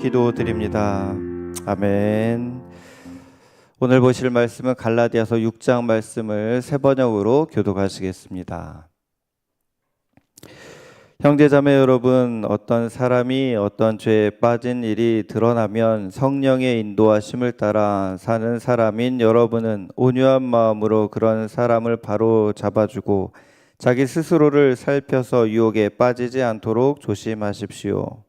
기도드립니다. 아멘. 오늘 보실 말씀은 갈라디아서 6장 말씀을 새 번역으로 교독하시겠습니다. 형제자매 여러분, 어떤 사람이 어떤 죄에 빠진 일이 드러나면 성령의 인도하심을 따라 사는 사람인 여러분은 온유한 마음으로 그런 사람을 바로 잡아주고 자기 스스로를 살펴서 유혹에 빠지지 않도록 조심하십시오.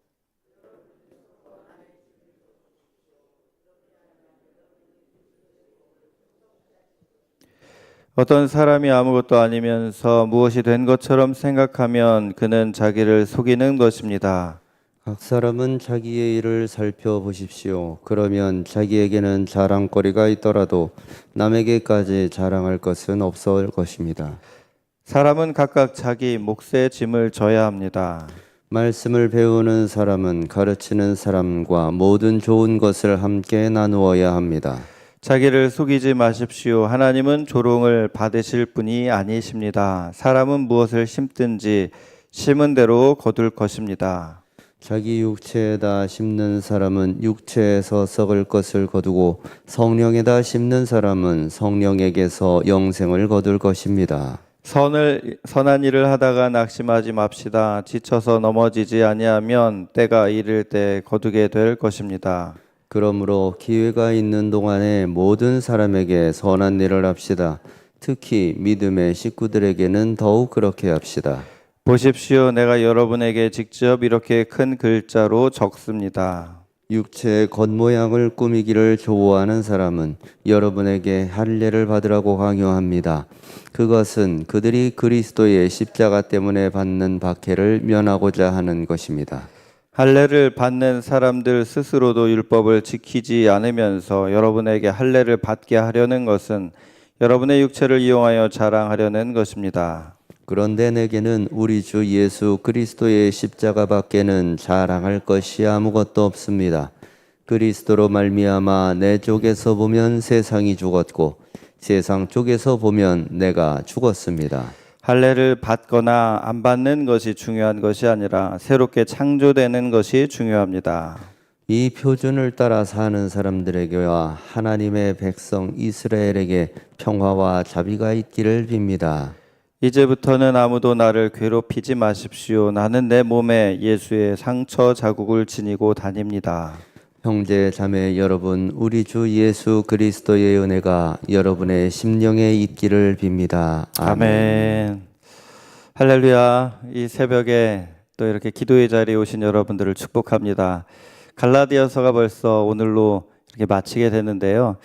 어떤 사람이 아무것도 아니면서 무엇이 된 것처럼 생각하면 그는 자기를 속이는 것입니다. 각 사람은 자기의 일을 살펴보십시오. 그러면 자기에게는 자랑거리가 있더라도 남에게까지 자랑할 것은 없을 것입니다. 사람은 각각 자기 몫의 짐을 져야 합니다. 말씀을 배우는 사람은 가르치는 사람과 모든 좋은 것을 함께 나누어야 합니다. 자기를 속이지 마십시오. 하나님은 조롱을 받으실 분이 아니십니다. 사람은 무엇을 심든지 심은 대로 거둘 것입니다. 자기 육체에다 심는 사람은 육체에서 썩을 것을 거두고 성령에다 심는 사람은 성령에게서 영생을 거둘 것입니다. 선한 일을 하다가 낙심하지 맙시다. 지쳐서 넘어지지 아니하면 때가 이를 때 거두게 될 것입니다. 그러므로 기회가 있는 동안에 모든 사람에게 선한 일을 합시다. 특히 믿음의 식구들에게는 더욱 그렇게 합시다. 보십시오. 내가 여러분에게 직접 이렇게 큰 글자로 적습니다. 육체의 겉모양을 꾸미기를 좋아하는 사람은 여러분에게 할례를 받으라고 강요합니다. 그것은 그들이 그리스도의 십자가 때문에 받는 박해를 면하고자 하는 것입니다. 할례를 받는 사람들 스스로도 율법을 지키지 않으면서 여러분에게 할례를 받게 하려는 것은 여러분의 육체를 이용하여 자랑하려는 것입니다. 그런데 내게는 우리 주 예수 그리스도의 십자가 밖에는 자랑할 것이 아무것도 없습니다. 그리스도로 말미암아 내 쪽에서 보면 세상이 죽었고 세상 쪽에서 보면 내가 죽었습니다. 할례를 받거나 안 받는 것이 중요한 것이 아니라 새롭게 창조되는 것이 중요합니다. 이 표준을 따라 사는 사람들에게와 하나님의 백성 이스라엘에게 평화와 자비가 있기를 빕니다. 이제부터는 아무도 나를 괴롭히지 마십시오. 나는 내 몸에 예수의 상처 자국을 지니고 다닙니다. 형제 자매 여러분, 우리 주 예수 그리스도의 은혜가 여러분의 심령에 있기를 빕니다. 아멘. 할렐루야. 이 새벽에 또 이렇게 기도의 자리에 오신 여러분들을 축복합니다. 갈라디아서가 벌써 오늘로 이렇게 마치게 되는데요.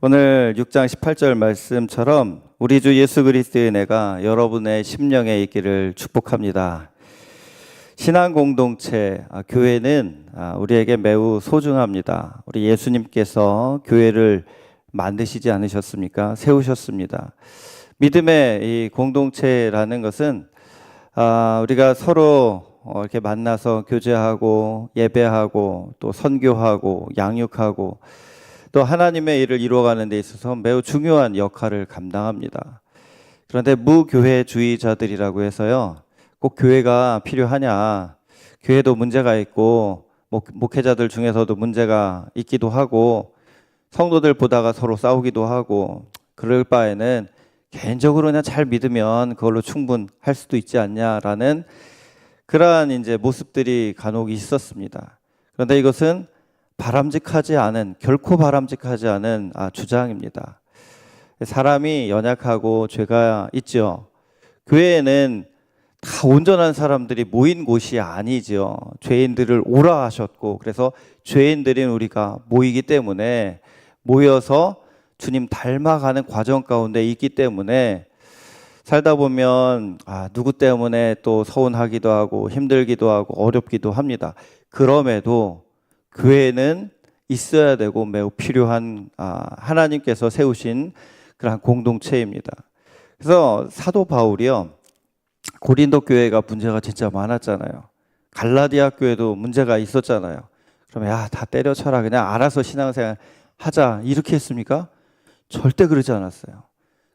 오늘 6장 18절 말씀처럼 우리 주 예수 그리스도의 은혜가 여러분의 심령에 있기를 축복합니다. 신앙 공동체, 교회는 우리에게 매우 소중합니다. 우리 예수님께서 교회를 만드시지 않으셨습니까? 세우셨습니다. 믿음의 이 공동체라는 것은 우리가 서로 이렇게 만나서 교제하고 예배하고 또 선교하고 양육하고 또 하나님의 일을 이루어가는 데 있어서 매우 중요한 역할을 감당합니다. 그런데 무교회주의자들이라고 해서요, 꼭 교회가 필요하냐, 교회도 문제가 있고 목회자들 중에서도 문제가 있기도 하고 성도들 보다가 서로 싸우기도 하고 그럴 바에는 개인적으로 그냥 잘 믿으면 그걸로 충분할 수도 있지 않냐라는 그러한 이제 모습들이 간혹 있었습니다. 그런데 이것은 결코 바람직하지 않은 주장입니다. 사람이 연약하고 죄가 있죠. 교회에는 다 온전한 사람들이 모인 곳이 아니죠. 죄인들을 오라 하셨고, 그래서 죄인들인 우리가 모이기 때문에 모여서 주님 닮아가는 과정 가운데 있기 때문에 살다 보면 누구 때문에 또 서운하기도 하고 힘들기도 하고 어렵기도 합니다. 그럼에도 교회는 있어야 되고 매우 필요한 하나님께서 세우신 그런 공동체입니다. 그래서 사도 바울이요, 고린도 교회가 문제가 진짜 많았잖아요. 갈라디아 교회도 문제가 있었잖아요. 그러면 다 때려쳐라, 그냥 알아서 신앙생활 하자, 이렇게 했습니까? 절대 그러지 않았어요.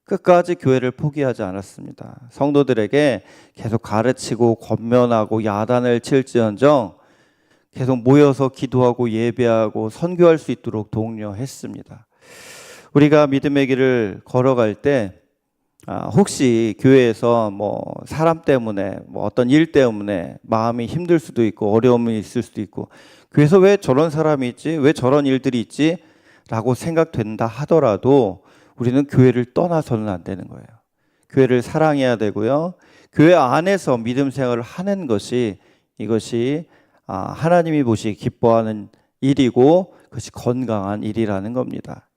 끝까지 교회를 포기하지 않았습니다. 성도들에게 계속 가르치고 권면하고 야단을 칠지언정 계속 모여서 기도하고 예배하고 선교할 수 있도록 독려했습니다. 우리가 믿음의 길을 걸어갈 때 혹시 교회에서 뭐 사람 때문에 뭐 어떤 일 때문에 마음이 힘들 수도 있고 어려움이 있을 수도 있고 교회에서 왜 저런 사람이 있지? 왜 저런 일들이 있지? 라고 생각된다 하더라도 우리는 교회를 떠나서는 안 되는 거예요. 교회를 사랑해야 되고요. 교회 안에서 믿음 생활을 하는 것이 이것이 하나님이 보시기 기뻐하는 일이고 그것이 건강한 일이라는 겁니다.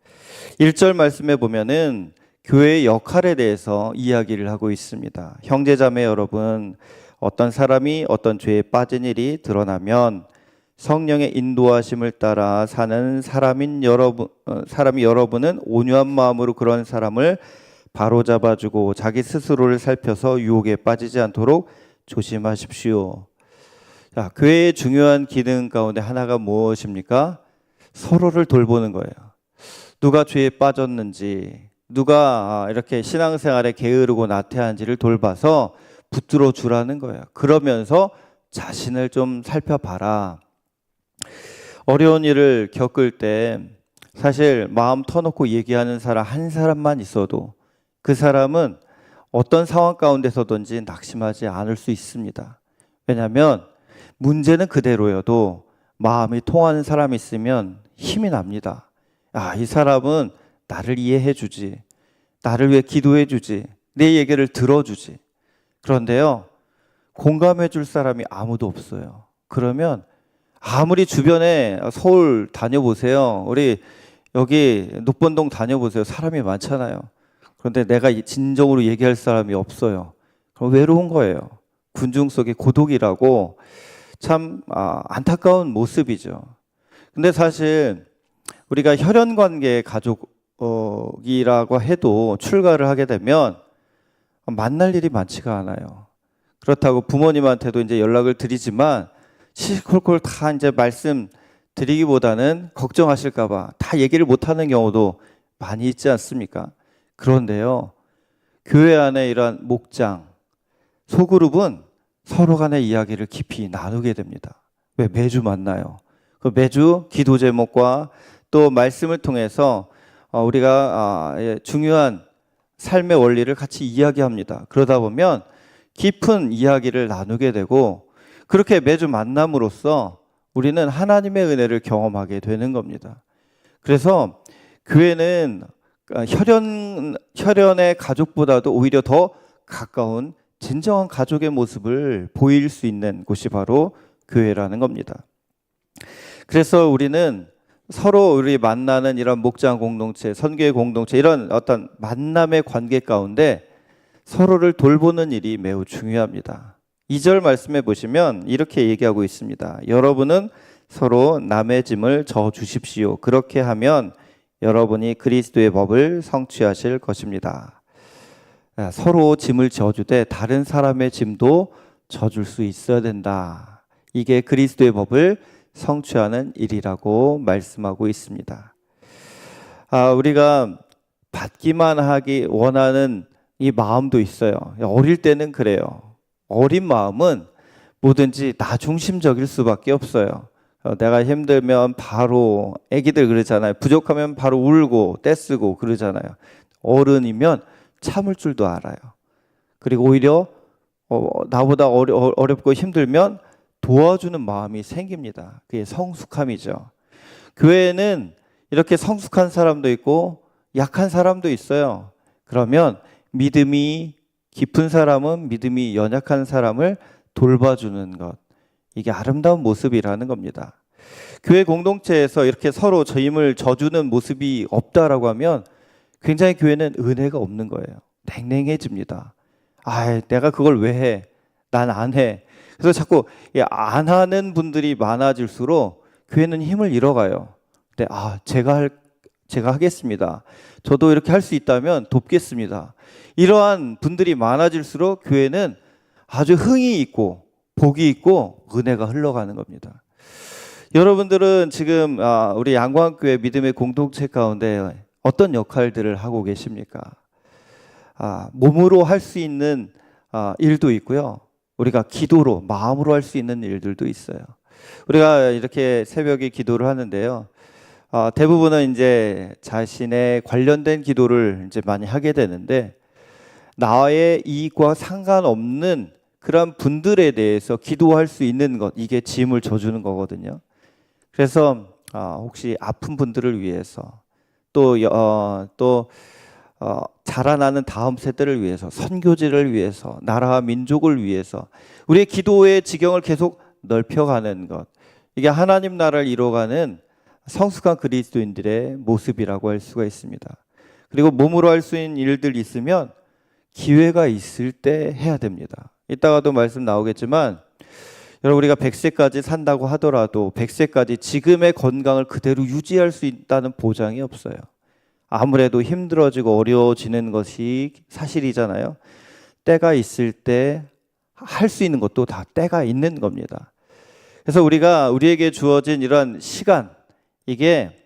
1절 말씀에 보면은 교회의 역할에 대해서 이야기를 하고 있습니다. 형제자매 여러분, 어떤 사람이 어떤 죄에 빠진 일이 드러나면 성령의 인도하심을 따라 사는 사람이 여러분은 온유한 마음으로 그런 사람을 바로잡아주고 자기 스스로를 살펴서 유혹에 빠지지 않도록 조심하십시오. 자, 교회의 중요한 기능 가운데 하나가 무엇입니까? 서로를 돌보는 거예요. 누가 죄에 빠졌는지, 누가 이렇게 신앙생활에 게으르고 나태한지를 돌봐서 붙들어 주라는 거예요. 그러면서 자신을 좀 살펴봐라. 어려운 일을 겪을 때 사실 마음 터놓고 얘기하는 사람 한 사람만 있어도 그 사람은 어떤 상황 가운데서든지 낙심하지 않을 수 있습니다. 왜냐하면 문제는 그대로여도 마음이 통하는 사람이 있으면 힘이 납니다. 이 사람은 나를 이해해 주지. 나를 위해 기도해 주지. 내 얘기를 들어주지. 그런데요, 공감해 줄 사람이 아무도 없어요. 그러면 아무리 주변에 서울 다녀보세요. 우리 여기 녹번동 다녀보세요. 사람이 많잖아요. 그런데 내가 진정으로 얘기할 사람이 없어요. 그럼 외로운 거예요. 군중 속의 고독이라고 참 안타까운 모습이죠. 근데 사실 우리가 혈연관계 가족이라고 해도 출가를 하게 되면 만날 일이 많지가 않아요. 그렇다고 부모님한테도 이제 연락을 드리지만 시시콜콜 다 이제 말씀 드리기보다는 걱정하실까봐 다 얘기를 못하는 경우도 많이 있지 않습니까? 그런데요, 교회 안에 이러한 목장, 소그룹은 서로 간의 이야기를 깊이 나누게 됩니다. 왜? 매주 만나요. 매주 기도 제목과 또 말씀을 통해서 우리가 중요한 삶의 원리를 같이 이야기합니다. 그러다 보면 깊은 이야기를 나누게 되고 그렇게 매주 만남으로써 우리는 하나님의 은혜를 경험하게 되는 겁니다. 그래서 교회는 혈연의 가족보다도 오히려 더 가까운 진정한 가족의 모습을 보일 수 있는 곳이 바로 교회라는 겁니다. 그래서 우리는 서로 우리 만나는 이런 목장 공동체, 선교의 공동체 이런 어떤 만남의 관계 가운데 서로를 돌보는 일이 매우 중요합니다. 2절 말씀해 보시면 이렇게 얘기하고 있습니다. 여러분은 서로 남의 짐을 져 주십시오. 그렇게 하면 여러분이 그리스도의 법을 성취하실 것입니다. 서로 짐을 져주되 다른 사람의 짐도 져줄 수 있어야 된다. 이게 그리스도의 법을 성취하는 일이라고 말씀하고 있습니다. 우리가 받기만 하기 원하는 이 마음도 있어요. 어릴 때는 그래요. 어린 마음은 뭐든지 나 중심적일 수밖에 없어요. 내가 힘들면 바로 애기들 그러잖아요. 부족하면 바로 울고 떼쓰고 그러잖아요. 어른이면 참을 줄도 알아요. 그리고 오히려 나보다 어렵고 힘들면 도와주는 마음이 생깁니다. 그게 성숙함이죠. 교회에는 이렇게 성숙한 사람도 있고 약한 사람도 있어요. 그러면 믿음이 깊은 사람은 믿음이 연약한 사람을 돌봐주는 것, 이게 아름다운 모습이라는 겁니다. 교회 공동체에서 이렇게 서로 힘을 져주는 모습이 없다라고 하면 굉장히 교회는 은혜가 없는 거예요. 냉랭해집니다. 내가 그걸 왜 해? 난 안 해. 그래서 자꾸 안 하는 분들이 많아질수록 교회는 힘을 잃어가요. 근데 제가 하겠습니다. 저도 이렇게 할 수 있다면 돕겠습니다. 이러한 분들이 많아질수록 교회는 아주 흥이 있고 복이 있고 은혜가 흘러가는 겁니다. 여러분들은 지금 우리 양광교회 믿음의 공동체 가운데 어떤 역할들을 하고 계십니까? 몸으로 할 수 있는 일도 있고요. 우리가 기도로 마음으로 할 수 있는 일들도 있어요. 우리가 이렇게 새벽에 기도를 하는데요. 대부분은 이제 자신의 관련된 기도를 이제 많이 하게 되는데, 나의 이익과 상관없는 그런 분들에 대해서 기도할 수 있는 것, 이게 짐을 져주는 거거든요. 그래서 혹시 아픈 분들을 위해서 또 자라나는 다음 세대를 위해서, 선교지를 위해서, 나라와 민족을 위해서 우리의 기도의 지경을 계속 넓혀가는 것, 이게 하나님 나라를 이루어가는 성숙한 그리스도인들의 모습이라고 할 수가 있습니다. 그리고 몸으로 할 수 있는 일들 있으면 기회가 있을 때 해야 됩니다. 이따가도 말씀 나오겠지만, 여러분, 우리가 100세까지 산다고 하더라도 100세까지 지금의 건강을 그대로 유지할 수 있다는 보장이 없어요. 아무래도 힘들어지고 어려워지는 것이 사실이잖아요. 때가 있을 때 할 수 있는 것도 다 때가 있는 겁니다. 그래서 우리에게 주어진 이런 시간, 이게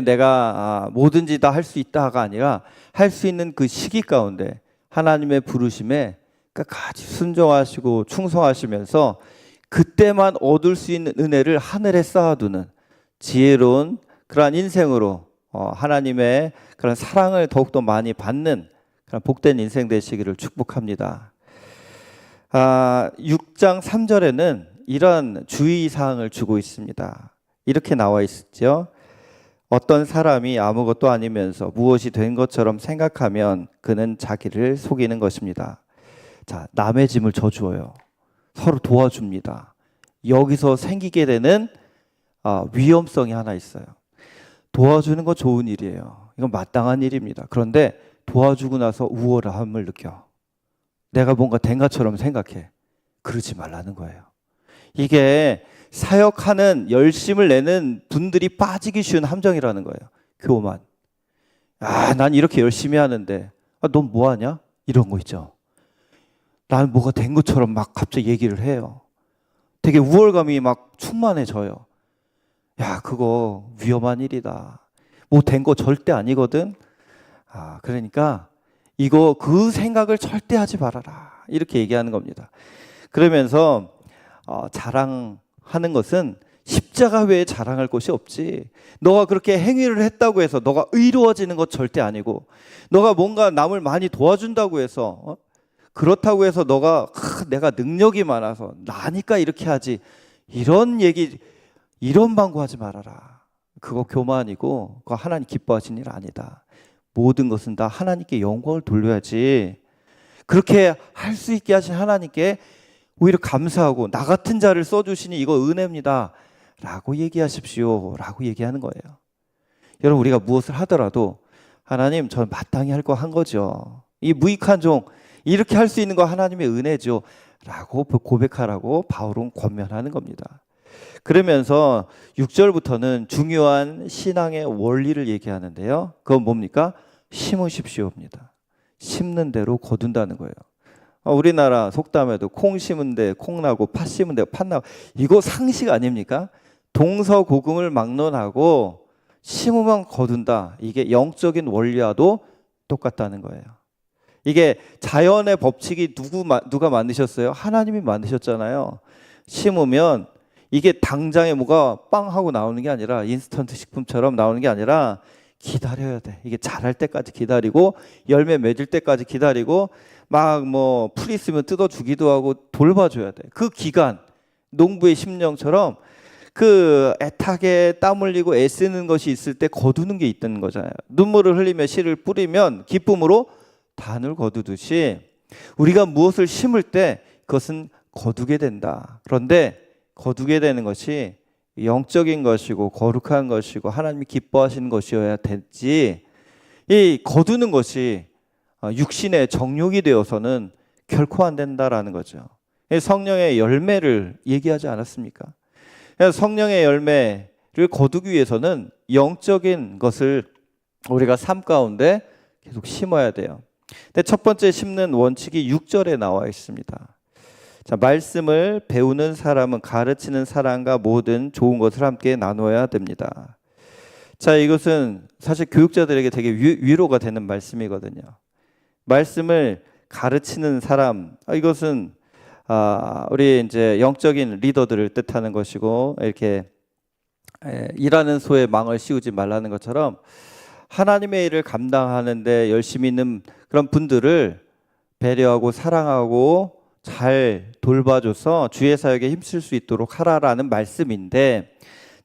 내가 뭐든지 다 할 수 있다가 아니라, 할 수 있는 그 시기 가운데 하나님의 부르심에 끝까지 순종하시고 충성하시면서 그때만 얻을 수 있는 은혜를 하늘에 쌓아두는 지혜로운 그러한 인생으로 하나님의 그런 사랑을 더욱더 많이 받는 그런 복된 인생 되시기를 축복합니다. 6장 3절에는 이런 주의사항을 주고 있습니다. 이렇게 나와 있죠. 어떤 사람이 아무것도 아니면서 무엇이 된 것처럼 생각하면 그는 자기를 속이는 것입니다. 자, 남의 짐을 져주어요. 서로 도와줍니다. 여기서 생기게 되는 위험성이 하나 있어요. 도와주는 거 좋은 일이에요. 이건 마땅한 일입니다. 그런데 도와주고 나서 우월함을 느껴. 내가 뭔가 된 것처럼 생각해. 그러지 말라는 거예요. 이게 사역하는 열심을 내는 분들이 빠지기 쉬운 함정이라는 거예요. 교만. 난 이렇게 열심히 하는데 넌 뭐 하냐? 이런 거 있죠. 나는 뭐가 된 것처럼 막 갑자기 얘기를 해요. 되게 우월감이 막 충만해져요. 그거 위험한 일이다. 뭐 된 거 절대 아니거든. 그러니까 그 생각을 절대 하지 말아라. 이렇게 얘기하는 겁니다. 그러면서 자랑하는 것은 십자가 외에 자랑할 것이 없지. 너가 그렇게 행위를 했다고 해서 너가 의로워지는 것 절대 아니고, 너가 뭔가 남을 많이 도와준다고 해서 그렇다고 해서 내가 능력이 많아서 나니까 이렇게 하지, 이런 방구하지 말아라. 그거 교만이고 그거 하나님 기뻐하시는 일 아니다. 모든 것은 다 하나님께 영광을 돌려야지. 그렇게 할 수 있게 하신 하나님께 오히려 감사하고, 나 같은 자를 써주시니 이거 은혜입니다 라고 얘기하십시오 라고 얘기하는 거예요. 여러분, 우리가 무엇을 하더라도 하나님, 전 마땅히 할 거 한 거죠. 이 무익한 종, 이렇게 할 수 있는 거 하나님의 은혜죠 라고 고백하라고 바울은 권면하는 겁니다. 그러면서 6절부터는 중요한 신앙의 원리를 얘기하는데요. 그건 뭡니까? 심으십시오입니다. 심는 대로 거둔다는 거예요. 우리나라 속담에도 콩 심은 데 콩 나고 팥 심은 데 팥 나고, 이거 상식 아닙니까? 동서고금을 막론하고 심으면 거둔다. 이게 영적인 원리와도 똑같다는 거예요. 이게 자연의 법칙이 누가 만드셨어요? 하나님이 만드셨잖아요. 심으면 이게 당장에 뭐가 빵 하고 나오는 게 아니라, 인스턴트 식품처럼 나오는 게 아니라 기다려야 돼. 이게 자랄 때까지 기다리고 열매 맺을 때까지 기다리고, 막 풀 있으면 뜯어주기도 하고 돌봐줘야 돼. 그 기간, 농부의 심령처럼 그 애타게 땀 흘리고 애쓰는 것이 있을 때 거두는 게 있다는 거잖아요. 눈물을 흘리며 씨를 뿌리면 기쁨으로 단을 거두듯이, 우리가 무엇을 심을 때 그것은 거두게 된다. 그런데 거두게 되는 것이 영적인 것이고 거룩한 것이고 하나님이 기뻐하시는 것이어야 되지, 이 거두는 것이 육신의 정욕이 되어서는 결코 안 된다라는 거죠. 성령의 열매를 얘기하지 않았습니까? 성령의 열매를 거두기 위해서는 영적인 것을 우리가 삶 가운데 계속 심어야 돼요. 근데 첫 번째 심는 원칙이 6절에 나와 있습니다. 자, 말씀을 배우는 사람은 가르치는 사람과 모든 좋은 것을 함께 나눠야 됩니다. 자, 이것은 사실 교육자들에게 되게 위로가 되는 말씀이거든요. 말씀을 가르치는 사람, 이것은 우리 이제 영적인 리더들을 뜻하는 것이고, 이렇게 일하는 소에 망을 씌우지 말라는 것처럼 하나님의 일을 감당하는데 열심히 있는 그런 분들을 배려하고 사랑하고 잘 돌봐줘서 주의 사역에 힘쓸 수 있도록 하라라는 말씀인데,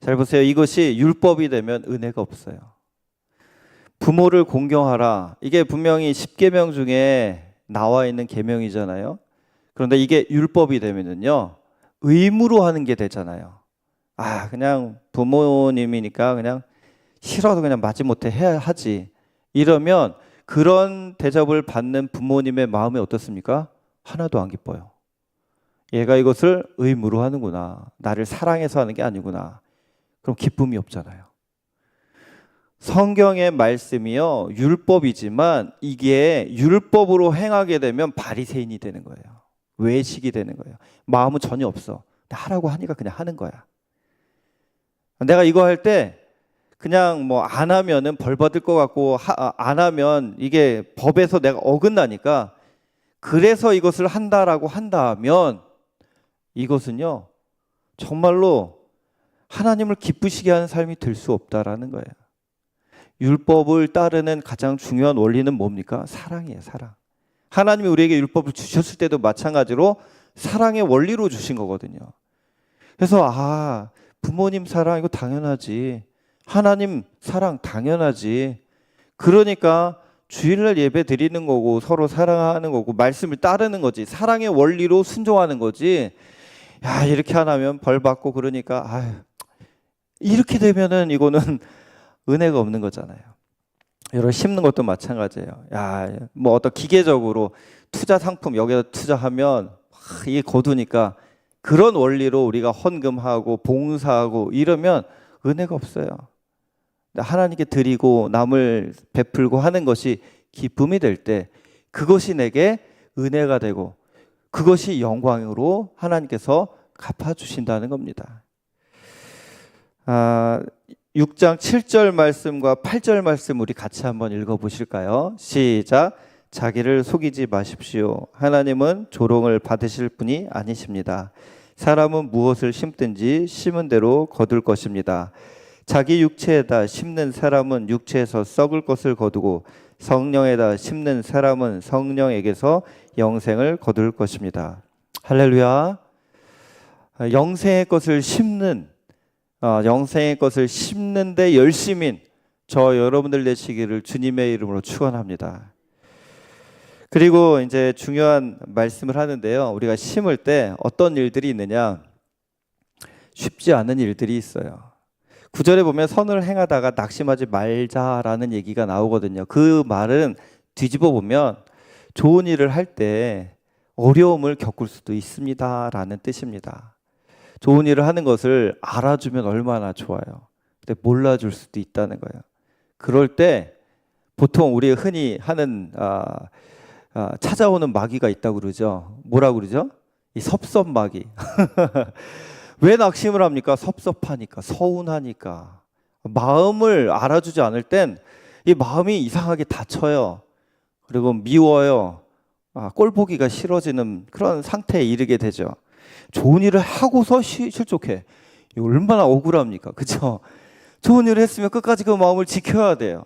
잘 보세요. 이것이 율법이 되면 은혜가 없어요. 부모를 공경하라. 이게 분명히 10계명 중에 나와 있는 계명이잖아요. 그런데 이게 율법이 되면은요, 의무로 하는 게 되잖아요. 그냥 부모님이니까 그냥 싫어도 그냥 마지못해 해야 하지. 이러면 그런 대접을 받는 부모님의 마음이 어떻습니까? 하나도 안 기뻐요. 얘가 이것을 의무로 하는구나. 나를 사랑해서 하는 게 아니구나. 그럼 기쁨이 없잖아요. 성경의 말씀이요, 율법이지만 이게 율법으로 행하게 되면 바리새인이 되는 거예요. 외식이 되는 거예요. 마음은 전혀 없어. 하라고 하니까 그냥 하는 거야. 내가 이거 할 때 그냥 뭐 안 하면은 벌 받을 것 같고, 안 하면 이게 법에서 내가 어긋나니까, 그래서 이것을 한다라고 한다면 이것은요, 정말로 하나님을 기쁘시게 하는 삶이 될 수 없다라는 거예요. 율법을 따르는 가장 중요한 원리는 뭡니까? 사랑이에요, 사랑. 하나님이 우리에게 율법을 주셨을 때도 마찬가지로 사랑의 원리로 주신 거거든요. 그래서 부모님 사랑 이거 당연하지. 하나님 사랑 당연하지. 그러니까 주일날 예배 드리는 거고, 서로 사랑하는 거고, 말씀을 따르는 거지. 사랑의 원리로 순종하는 거지. 이렇게 안 하면 벌 받고 그러니까 이렇게 되면은 이거는 은혜가 없는 거잖아요. 여러분, 심는 것도 마찬가지예요. 뭐 어떤 기계적으로 투자 상품 여기다 투자하면 이게 거두니까, 그런 원리로 우리가 헌금하고 봉사하고 이러면 은혜가 없어요. 하나님께 드리고 남을 베풀고 하는 것이 기쁨이 될 때, 그것이 내게 은혜가 되고 그것이 영광으로 하나님께서 갚아주신다는 겁니다. 6장 7절 말씀과 8절 말씀 우리 같이 한번 읽어보실까요? 시작. 자기를 속이지 마십시오. 하나님은 조롱을 받으실 분이 아니십니다. 사람은 무엇을 심든지 심은 대로 거둘 것입니다. 자기 육체에다 심는 사람은 육체에서 썩을 것을 거두고, 성령에다 심는 사람은 성령에게서 영생을 거둘 것입니다. 할렐루야. 영생의 것을 심는, 영생의 것을 심는데 열심인 저 여러분들 되시기를 주님의 이름으로 축원합니다. 그리고 이제 중요한 말씀을 하는데요, 우리가 심을 때 어떤 일들이 있느냐, 쉽지 않은 일들이 있어요. 9절에 보면 선을 행하다가 낙심하지 말자라는 얘기가 나오거든요. 그 말은 뒤집어 보면 좋은 일을 할 때 어려움을 겪을 수도 있습니다라는 뜻입니다. 좋은 일을 하는 것을 알아주면 얼마나 좋아요. 근데 몰라줄 수도 있다는 거예요. 그럴 때 보통 우리 흔히 하는 찾아오는 마귀가 있다고 그러죠. 뭐라고 그러죠? 이 섭섭마귀. 왜 낙심을 합니까? 섭섭하니까, 서운하니까. 마음을 알아주지 않을 땐 이 마음이 이상하게 다쳐요. 그리고 미워요. 꼴 보기가 싫어지는 그런 상태에 이르게 되죠. 좋은 일을 하고서 실족해. 얼마나 억울합니까? 그렇죠? 좋은 일을 했으면 끝까지 그 마음을 지켜야 돼요.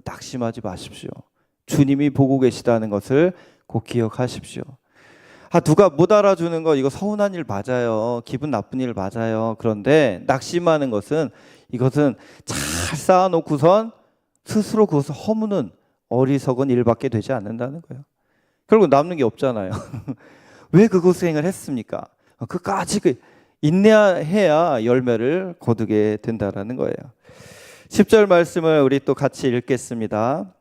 낙심하지 마십시오. 주님이 보고 계시다는 것을 꼭 기억하십시오. 누가 못 알아주는 거, 이거 서운한 일 맞아요. 기분 나쁜 일 맞아요. 그런데 낙심하는 것은, 이것은 잘 쌓아놓고선 스스로 그것을 허무는 어리석은 일밖에 되지 않는다는 거예요. 결국 남는 게 없잖아요. 왜 그 고생을 했습니까? 끝까지 인내해야 열매를 거두게 된다는 거예요. 10절 말씀을 우리 또 같이 읽겠습니다.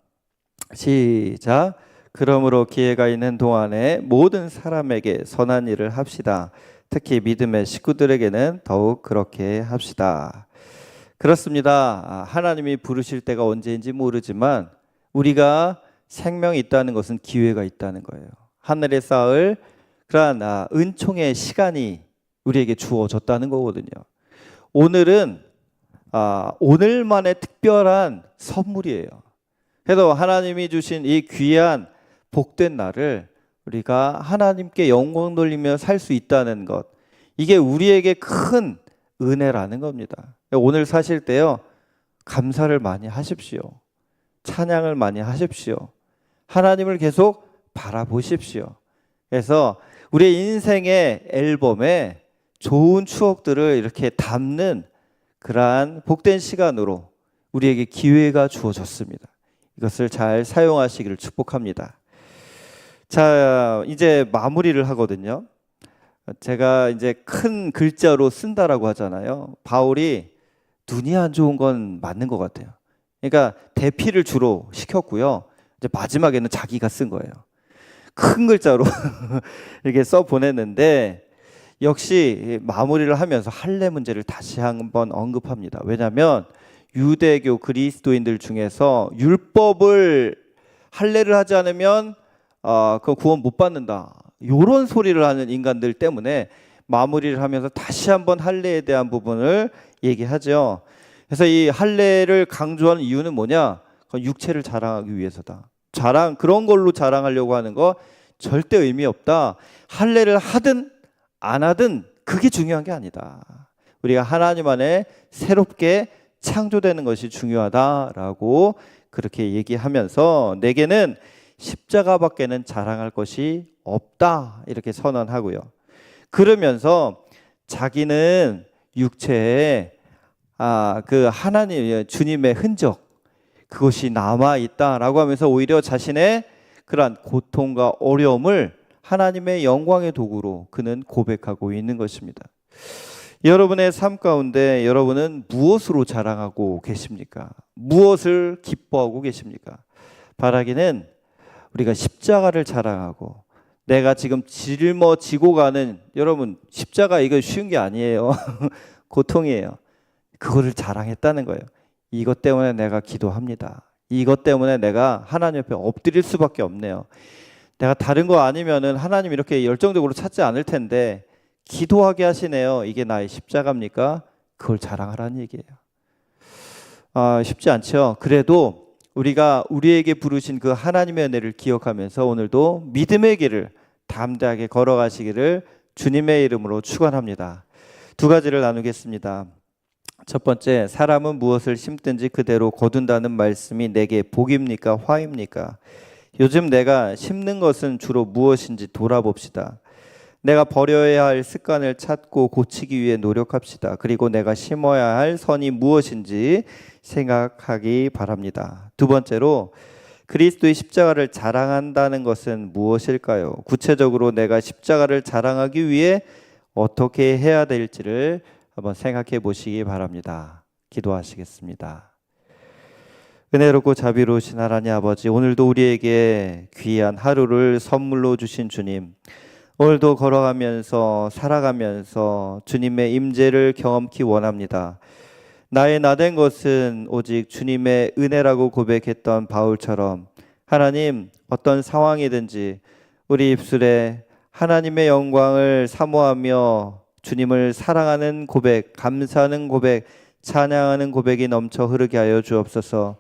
시작. 그러므로 기회가 있는 동안에 모든 사람에게 선한 일을 합시다. 특히 믿음의 식구들에게는 더욱 그렇게 합시다. 그렇습니다. 하나님이 부르실 때가 언제인지 모르지만 우리가 생명이 있다는 것은 기회가 있다는 거예요. 하늘에 쌓을 그러한 은총의 시간이 우리에게 주어졌다는 거거든요. 오늘은 오늘만의 특별한 선물이에요. 그래서 하나님이 주신 이 귀한 복된 날을 우리가 하나님께 영광 돌리며 살 수 있다는 것, 이게 우리에게 큰 은혜라는 겁니다. 오늘 사실 때요, 감사를 많이 하십시오. 찬양을 많이 하십시오. 하나님을 계속 바라보십시오. 그래서 우리의 인생의 앨범에 좋은 추억들을 이렇게 담는 그러한 복된 시간으로 우리에게 기회가 주어졌습니다. 이것을 잘 사용하시기를 축복합니다. 자, 이제 마무리를 하거든요. 제가 이제 큰 글자로 쓴다라고 하잖아요. 바울이 눈이 안 좋은 건 맞는 것 같아요. 그러니까 대피를 주로 시켰고요. 이제 마지막에는 자기가 쓴 거예요. 큰 글자로 이렇게 써 보냈는데, 역시 마무리를 하면서 할례 문제를 다시 한번 언급합니다. 왜냐하면 유대교 그리스도인들 중에서 율법을 할례를 하지 않으면 그 구원 못 받는다, 이런 소리를 하는 인간들 때문에 마무리를 하면서 다시 한번 할례에 대한 부분을 얘기하죠. 그래서 이 할례를 강조하는 이유는 뭐냐? 육체를 자랑하기 위해서다. 그런 걸로 자랑하려고 하는 거 절대 의미 없다. 할례를 하든 안 하든 그게 중요한 게 아니다. 우리가 하나님 안에 새롭게 창조되는 것이 중요하다라고 그렇게 얘기하면서 내게는 십자가밖에는 자랑할 것이 없다, 이렇게 선언하고요. 그러면서 자기는 육체에 그 하나님 주님의 흔적, 그것이 남아 있다라고 하면서 오히려 자신의 그러한 고통과 어려움을 하나님의 영광의 도구로 그는 고백하고 있는 것입니다. 여러분의 삶 가운데 여러분은 무엇으로 자랑하고 계십니까? 무엇을 기뻐하고 계십니까? 바라기는 우리가 십자가를 자랑하고, 내가 지금 짊어지고 가는, 여러분 십자가 이거 쉬운 게 아니에요. 고통이에요. 그거를 자랑했다는 거예요. 이것 때문에 내가 기도합니다. 이것 때문에 내가 하나님 옆에 엎드릴 수밖에 없네요. 내가 다른 거 아니면은 하나님 이렇게 열정적으로 찾지 않을 텐데 기도하게 하시네요. 이게 나의 십자가입니까? 그걸 자랑하라는 얘기예요. 쉽지 않죠. 그래도 우리가 우리에게 부르신 그 하나님의 은혜를 기억하면서 오늘도 믿음의 길을 담대하게 걸어가시기를 주님의 이름으로 축원합니다. 두 가지를 나누겠습니다. 첫 번째, 사람은 무엇을 심든지 그대로 거둔다는 말씀이 내게 복입니까? 화입니까? 요즘 내가 심는 것은 주로 무엇인지 돌아봅시다. 내가 버려야 할 습관을 찾고 고치기 위해 노력합시다. 그리고 내가 심어야 할 선이 무엇인지 생각하기 바랍니다. 두 번째로, 그리스도의 십자가를 자랑한다는 것은 무엇일까요? 구체적으로 내가 십자가를 자랑하기 위해 어떻게 해야 될지를 한번 생각해 보시기 바랍니다. 기도하시겠습니다. 은혜롭고 자비로우신 하나님 아버지, 오늘도 우리에게 귀한 하루를 선물로 주신 주님, 오늘도 걸어가면서 살아가면서 주님의 임재를 경험키 원합니다. 나의 나된 것은 오직 주님의 은혜라고 고백했던 바울처럼 하나님, 어떤 상황이든지 우리 입술에 하나님의 영광을 사모하며 주님을 사랑하는 고백, 감사하는 고백, 찬양하는 고백이 넘쳐 흐르게 하여 주옵소서.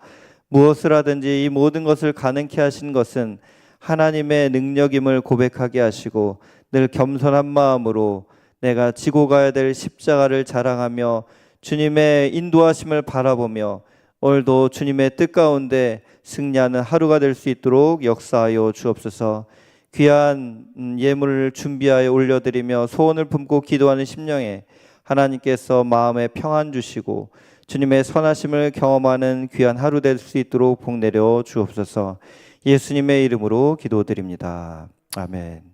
무엇을 하든지 이 모든 것을 가능케 하신 것은 하나님의 능력임을 고백하게 하시고, 늘 겸손한 마음으로 내가 지고 가야 될 십자가를 자랑하며 주님의 인도하심을 바라보며 오늘도 주님의 뜻 가운데 승리하는 하루가 될 수 있도록 역사하여 주옵소서. 귀한 예물을 준비하여 올려드리며 소원을 품고 기도하는 심령에 하나님께서 마음에 평안 주시고 주님의 선하심을 경험하는 귀한 하루 될 수 있도록 복 내려 주옵소서. 예수님의 이름으로 기도드립니다. 아멘.